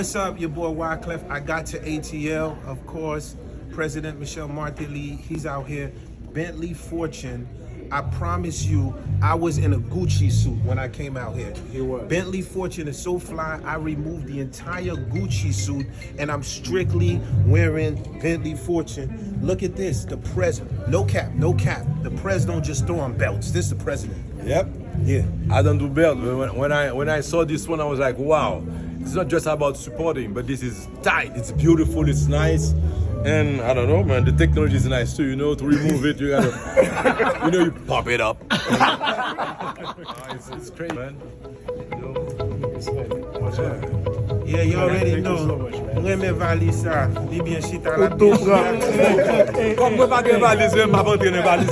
What's up, your boy Wyclef? I got to ATL, of course. President Michel Martelly, he's out here. Bentley Fortune. I promise you, I was in a Gucci suit when I came out here. You were. Bentley Fortune is so fly, I removed the entire Gucci suit and I'm strictly wearing Bentley Fortune. Look at this, the president. No cap, no cap. The president don't just throw on belts. This is the president. Yep. Yeah. I don't do belt. When I saw this one, I was like, wow. It's not just about supporting, but this is tight. It's beautiful. It's nice. And I don't know, man. The technology is nice too. You know, to remove it, you gotta, you pop it up. It's great, man. Yeah, you already know. Mwen valise sa, li bien chita la Comme moi pas de valise, je m'avance dans valise.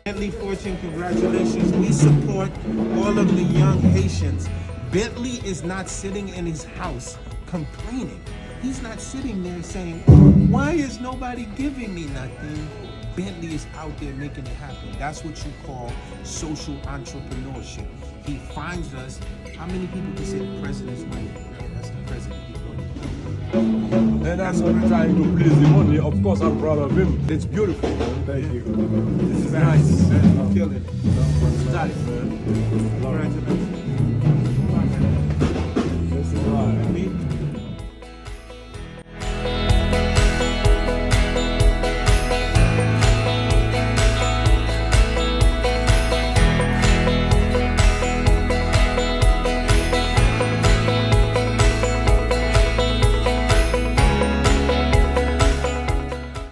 Bentley Fortune, congratulations. We support all of the young Haitians. Bentley is not sitting in his house complaining. He's not sitting there saying, why is nobody giving me nothing? Bentley is out there making it happen. That's what you call social entrepreneurship. He finds us. How many people can say the president's money? Yeah, that's the president. And I'm not trying to please the money. Of course, I'm proud of him. It's beautiful, man. Thank you. This is nice. I'm killing it. It's nice, man. Congratulations. This is right.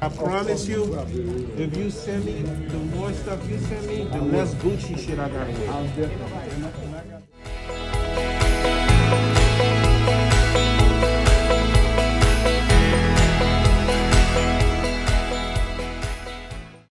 I promise you, if you send me the more stuff you send me, the less Gucci shit I gotta wear.